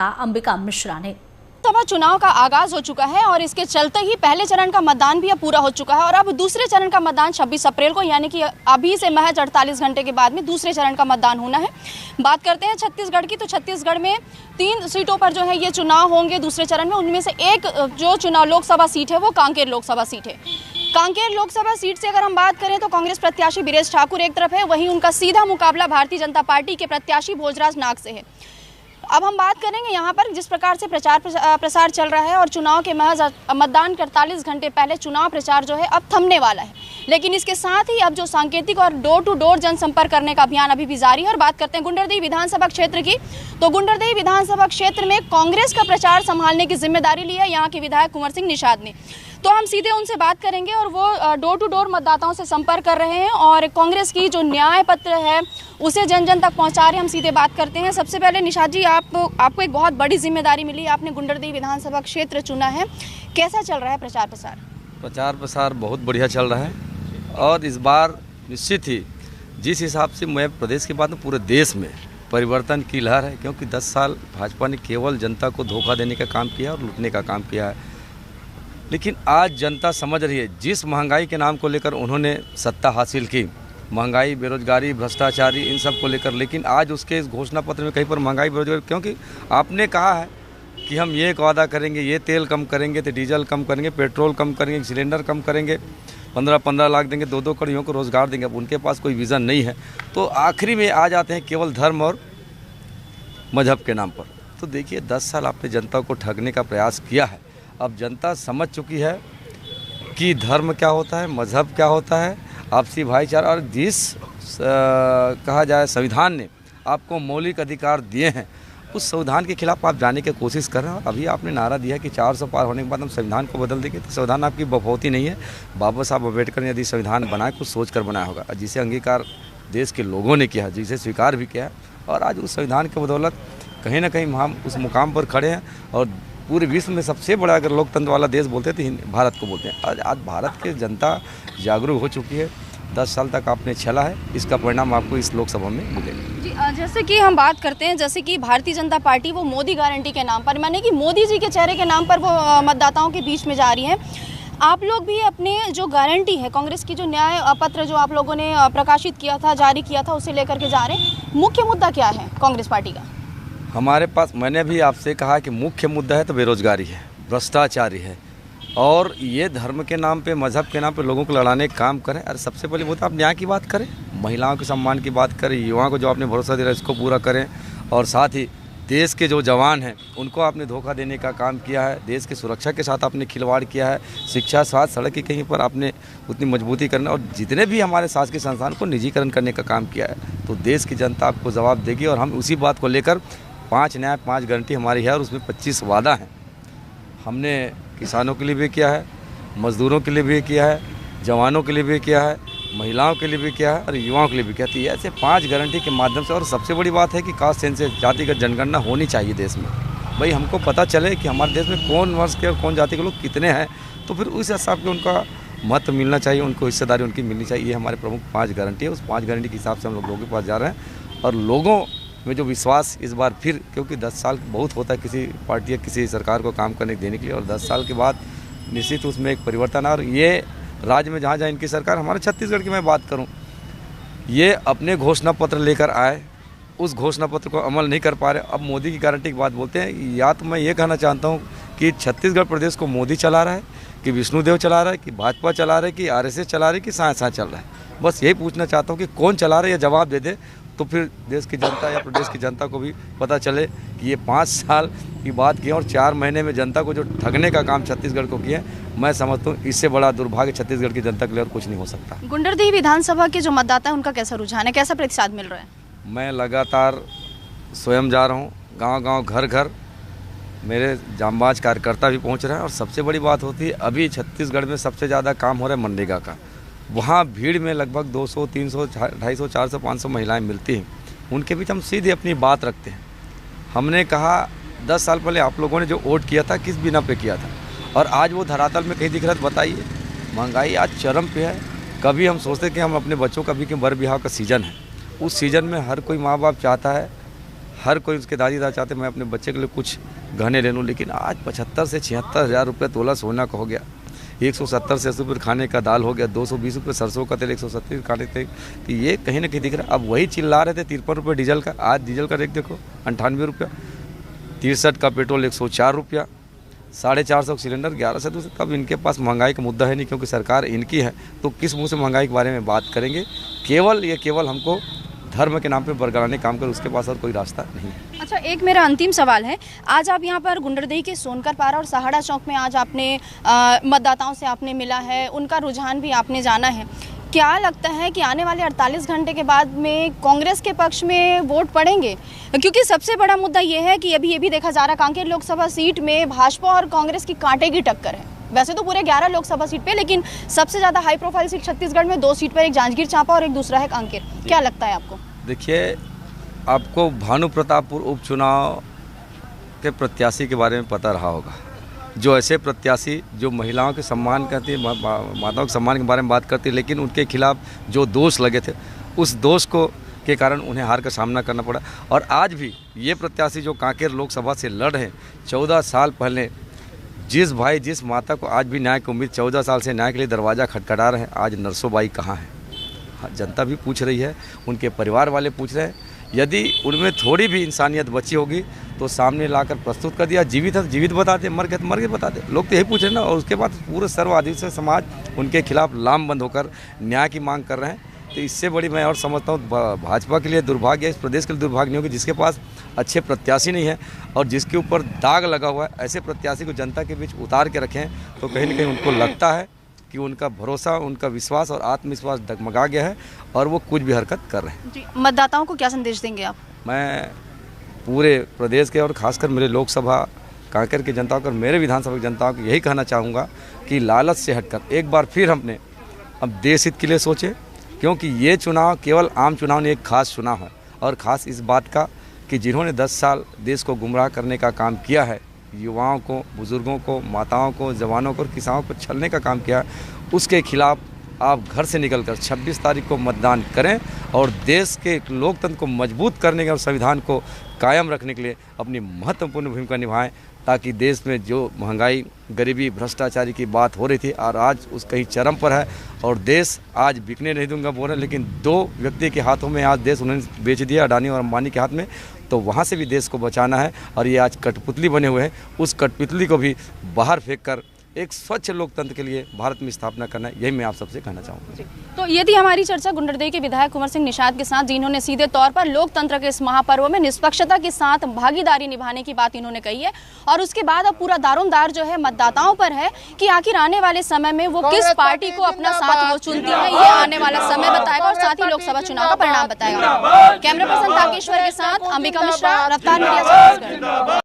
अंबिका मिश्रा ने। लोकसभा चुनाव का आगाज हो चुका है और इसके चलते ही पहले चरण का मतदान भी अब पूरा हो चुका है और अब दूसरे चरण का मतदान 26 अप्रैल को यानी कि अभी से महज 48 घंटे के बाद में दूसरे चरण का मतदान होना है। बात करते हैं छत्तीसगढ़ की, तो छत्तीसगढ़ में 3 सीटों पर जो है ये चुनाव होंगे दूसरे चरण में। उनमें से एक जो चुनाव लोकसभा सीट है वो कांकेर लोकसभा सीट है। कांकेर लोकसभा सीट से अगर हम बात करें तो कांग्रेस प्रत्याशी बीरेश ठाकुर एक तरफ है, वहीं उनका सीधा मुकाबला भारतीय जनता पार्टी के प्रत्याशी भोजराज नाग से है। अब हम बात करेंगे यहाँ पर जिस प्रकार से प्रसार चल रहा है और चुनाव के महज मतदान के 48 घंटे पहले चुनाव प्रचार जो है अब थमने वाला है, लेकिन इसके साथ ही अब जो सांकेतिक और डोर टू डोर जनसंपर्क करने का अभियान अभी भी जारी है। और बात करते हैं गुंडरदेही विधानसभा क्षेत्र की, तो गुंडरदेही विधानसभा क्षेत्र में कांग्रेस का प्रचार संभालने की जिम्मेदारी ली है यहाँ के विधायक कुंवर सिंह निषाद ने। तो हम सीधे उनसे बात करेंगे और वो डोर टू डोर मतदाताओं से संपर्क कर रहे हैं और कांग्रेस की जो न्याय पत्र है उसे जन जन तक पहुंचा रहे हैं। हम सीधे बात करते हैं। सबसे पहले निषाद जी, आपको एक बहुत बड़ी जिम्मेदारी मिली, आपने गुंडरदेही विधानसभा क्षेत्र चुना है, कैसा चल रहा है प्रचार प्रसार? प्रचार प्रसार बहुत बढ़िया चल रहा है और इस बार निश्चित ही जिस हिसाब से मैं प्रदेश के बाद में पूरे देश में परिवर्तन की लहर है, क्योंकि 10 साल भाजपा ने केवल जनता को धोखा देने का काम किया और लूटने का काम किया है। लेकिन आज जनता समझ रही है, जिस महंगाई के नाम को लेकर उन्होंने सत्ता हासिल की, महंगाई, बेरोजगारी, भ्रष्टाचारी, इन सब को लेकर, लेकिन आज उसके इस घोषणा पत्र में कहीं पर महंगाई, बेरोजगारी, क्योंकि आपने कहा है कि हम ये एक वादा करेंगे, ये तेल कम करेंगे, तो डीजल कम करेंगे, पेट्रोल कम करेंगे, सिलेंडर कम करेंगे, 15-15 लाख देंगे, 2-2 करोड़ युवाओं को रोज़गार देंगे। अब उनके पास कोई विज़न नहीं है, तो आखिरी में आ जाते हैं केवल धर्म और मजहब के नाम पर। तो देखिए 10 साल आपने जनता को ठगने का प्रयास किया है। अब जनता समझ चुकी है कि धर्म क्या होता है, मजहब क्या होता है, आपसी भाईचारा, और जिस कहा जाए संविधान ने आपको मौलिक अधिकार दिए हैं, उस संविधान के खिलाफ आप जाने की कोशिश कर रहे हैं। अभी आपने नारा दिया कि 400 पार होने के बाद हम संविधान को बदल देंगे, तो संविधान आपकी बफौती नहीं है। बाबा साहब अम्बेडकर ने यदि संविधान बनाया कुछ सोच कर बनाया होगा, जिसे अंगीकार देश के लोगों ने किया, जिसे स्वीकार भी किया, और आज उस संविधान की बदौलत कहीं ना कहीं हम उस मुकाम पर खड़े हैं। और पूरे विश्व में सबसे बड़ा अगर लोकतंत्र वाला देश बोलते तो भारत को बोलते हैं। आज भारत की जनता जागरूक हो चुकी है। 10 साल तक आपने छला है, इसका परिणाम आपको इस लोकसभा में मिलेगा। जी, जैसे कि हम बात करते हैं, जैसे कि भारतीय जनता पार्टी वो मोदी गारंटी के नाम पर, माने कि मोदी जी के चेहरे के नाम पर वो मतदाताओं के बीच में जा रही है। आप लोग भी अपने जो गारंटी है कांग्रेस की, जो न्याय पत्र जो आप लोगों ने प्रकाशित किया था, जारी किया था, उसे लेकर के जा रहे हैं। मुख्य मुद्दा क्या है कांग्रेस पार्टी का? हमारे पास, मैंने भी आपसे कहा कि मुख्य मुद्दा है तो बेरोजगारी है, भ्रष्टाचारी है, और ये धर्म के नाम पे, मजहब के नाम पे लोगों को लड़ाने का काम करें। अरे सबसे पहले वो तो आप न्याय की बात करें, महिलाओं के सम्मान की बात करें, युवाओं को जो आपने भरोसा दे रहा है इसको पूरा करें, और साथ ही देश के जो जवान हैं उनको आपने धोखा देने का काम किया है। देश की सुरक्षा के साथ आपने खिलवाड़ किया है। शिक्षा, स्वास्थ्य, सड़क की कहीं पर आपने उतनी मजबूती करना, और जितने भी हमारे शासकीय संस्थान को निजीकरण करने का काम किया है। तो देश की जनता आपको जवाब देगी, और हम उसी बात को लेकर 5 न्याय 5 गारंटी हमारी है, और उसमें 25 वादा हैं। हमने किसानों के लिए भी किया है, मजदूरों के लिए भी किया है, जवानों के लिए भी किया है, महिलाओं के लिए भी किया है, और युवाओं के लिए भी किया है। ऐसे 5 गारंटी के माध्यम से, और सबसे बड़ी बात है कि कास्ट सेंसस, जातिगत जनगणना होनी चाहिए देश में। भाई हमको पता चले कि हमारे देश में कौन वर्ष के और कौन जाति के लोग कितने हैं, तो फिर उस हिसाब से उनका मत मिलना चाहिए, उनको हिस्सेदारी उनकी मिलनी चाहिए। ये हमारे प्रमुख 5 गारंटी है। उस 5 गारंटी के हिसाब से हम लोगों के पास जा रहे हैं, और लोगों में जो विश्वास इस बार फिर, क्योंकि 10 साल बहुत होता है किसी पार्टी या किसी सरकार को काम करने देने के लिए, और 10 साल के बाद निश्चित उसमें एक परिवर्तन है। और ये राज्य में जहाँ जहाँ इनकी सरकार, हमारे छत्तीसगढ़ की मैं बात करूँ, ये अपने घोषणा पत्र लेकर आए, उस घोषणा पत्र को अमल नहीं कर पा रहे। अब मोदी की गारंटी की बात बोलते हैं। या तो मैं ये कहना चाहता हूँ कि छत्तीसगढ़ प्रदेश को मोदी चला रहा है, कि विष्णुदेव चला रहा है, कि भाजपा चला रहा है, कि RSS चला रही है, कि साथ साथ चल रहा है। बस यही पूछना चाहता हूँ कि कौन चला रहा है, या जवाब दे दे, तो फिर देश की जनता या प्रदेश की जनता को भी पता चले कि ये 5 साल की बात की और 4 महीने में जनता को जो ठगने का काम छत्तीसगढ़ को किया, मैं समझता हूँ इससे बड़ा दुर्भाग्य छत्तीसगढ़ की जनता के लिए और कुछ नहीं हो सकता। गुंडरदेही विधानसभा के जो मतदाता है उनका कैसा रुझान है, कैसा प्रतिशत मिल रहा है? मैं लगातार स्वयं जा रहा हूँ, गांव-गांव, घर-घर, मेरे जांबाज कार्यकर्ता भी पहुँच रहे हैं। और सबसे बड़ी बात होती है, अभी छत्तीसगढ़ में सबसे ज़्यादा काम हो रहा है मनरेगा का। वहाँ भीड़ में लगभग 200, 300, 250, 400, 500 महिलाएं मिलती हैं। उनके बीच हम सीधे अपनी बात रखते हैं। हमने कहा 10 साल पहले आप लोगों ने जो वोट किया था किस बिना पे किया था, और आज वो धरातल में कहीं दिख रहा है? बताइए। महंगाई आज चरम पे है। कभी हम सोचते कि हम अपने बच्चों का भी कि बर ब्याह का सीज़न है, उस सीज़न में हर कोई माँ बाप चाहता है हर कोई उसके दादी दादा चाहते मैं अपने बच्चे के लिए कुछ गहने ले लूँ, लेकिन आज 75 से 76 हज़ार रुपये तोला सोना का हो गया। 170 से 80 रुपये खाने का दाल हो गया, 220 रुपये सरसों का तेल, 170 खाने तेल। तो ये कहीं ना कहीं दिख रहा है। अब वही चिल्ला रहे थे 53 रुपये डीजल का, आज डीजल का रेट देखो 98 रुपया, 63 का पेट्रोल 104 रुपया, 450 सिलेंडर 1100। तो तब इनके पास महंगाई का मुद्दा है नहीं, क्योंकि सरकार इनकी है, तो किस मुंह से महंगाई के बारे में बात करेंगे। केवल हमको धर्म के नाम पे बरगलाने काम कर, उसके पास और कोई रास्ता नहीं है। अच्छा, एक मेरा अंतिम सवाल है। आज आप यहाँ पर गुंडरदेही के सोनकर पारा और सहाड़ा चौक में आज आपने मतदाताओं से आपने मिला है, उनका रुझान भी आपने जाना है। क्या लगता है कि आने वाले 48 घंटे के बाद में कांग्रेस के पक्ष में वोट पड़ेंगे? क्योंकि सबसे बड़ा मुद्दा ये है कि अभी ये भी देखा जा रहा है कांकेर लोकसभा सीट में भाजपा और कांग्रेस की कांटे की टक्कर है। वैसे तो पूरे 11 लोकसभा सीट पे, लेकिन सबसे ज़्यादा हाई प्रोफाइल सीट छत्तीसगढ़ में 2 सीट पर, एक जांजगीर चांपा और एक दूसरा है कांकेर। क्या लगता है आपको? देखिए, आपको भानु प्रतापपुर उपचुनाव के प्रत्याशी के बारे में पता रहा होगा। जो ऐसे प्रत्याशी जो महिलाओं के सम्मान करती है, माताओं के सम्मान के बारे में बात करती है, लेकिन उनके खिलाफ जो दोष लगे थे, उस दोष को के कारण उन्हें हार का सामना करना पड़ा। और आज भी ये प्रत्याशी जो कांकेर लोकसभा से लड़ रहे हैं, 14 साल पहले जिस भाई जिस माता को आज भी न्याय की उम्मीद, 14 साल से न्याय के लिए दरवाज़ा खटखटा रहे हैं, आज नरसोबाई कहाँ है? जनता भी पूछ रही है, उनके परिवार वाले पूछ रहे हैं। यदि उनमें थोड़ी भी इंसानियत बची होगी तो सामने लाकर प्रस्तुत कर दिया। जीवित है तो जीवित बताते, मर गए तो मर गए बताते। लोग तो यही पूछ रहे हैं ना। और उसके बाद पूरे सर्व आदिवासी समाज उनके खिलाफ लामबंद होकर न्याय की मांग कर रहे हैं। तो इससे बड़ी मैं और समझता हूँ भाजपा के लिए दुर्भाग्य, इस प्रदेश के लिए दुर्भाग्य नहीं होगी, जिसके पास अच्छे प्रत्याशी नहीं है और जिसके ऊपर दाग लगा हुआ है। ऐसे प्रत्याशी को जनता के बीच उतार के रखें तो कहीं ना कहीं उनको लगता है कि उनका भरोसा, उनका विश्वास और आत्मविश्वास डगमगा गया है और वो कुछ भी हरकत कर रहे हैं। जी, मतदाताओं को क्या संदेश देंगे आप? मैं पूरे प्रदेश के और खासकर मेरे लोकसभा कांकेर की जनता को और मेरे विधानसभा की जनता को यही कहना चाहूँगा कि लालच से हटकर एक बार फिर हमने अब देश हित के लिए सोचें, क्योंकि ये चुनाव केवल आम चुनाव नहीं, एक खास चुनाव है। और ख़ास इस बात का कि जिन्होंने 10 साल देश को गुमराह करने का काम किया है, युवाओं को, बुज़ुर्गों को, माताओं को, जवानों को और किसानों को छलने का काम किया, उसके खिलाफ आप घर से निकलकर 26 तारीख को मतदान करें और देश के लोकतंत्र को मजबूत करने के और संविधान को कायम रखने के लिए अपनी महत्वपूर्ण भूमिका निभाएं, ताकि देश में जो महंगाई, गरीबी, भ्रष्टाचारी की बात हो रही थी और आज उस कहीं चरम पर है और देश आज बिकने नहीं दूंगा बोल रहे, लेकिन 2 व्यक्ति के हाथों में आज देश उन्होंने बेच दिया, अडानी और अंबानी के हाथ में। तो वहाँ से भी देश को बचाना है और ये आज कठपुतली बने हुए हैं, उस कठपुतली को भी बाहर फेंक कर एक स्वच्छ लोकतंत्र के लिए भारत में स्थापना करना है। यही मैं आप सबसे कहना चाहूँगा। तो ये थी हमारी चर्चा गुंडरदेही के विधायक कुंवर सिंह निषाद के साथ, जिन्होंने सीधे तौर पर लोकतंत्र के इस महापर्व में निष्पक्षता के साथ भागीदारी निभाने की बात इन्होंने कही है। और उसके बाद अब पूरा दारोमदार जो है मतदाताओं पर है कि आखिर आने वाले समय में वो किस पार्टी को अपना साथ वो चुनती है, ये आने वाला समय बताएगा और साथ ही लोकसभा चुनाव का परिणाम बताएगा। कैमरा पर्सन ताकेश्वर के साथ अंबिका मिश्रा, रफ्तार मीडिया, छत्तीसगढ़।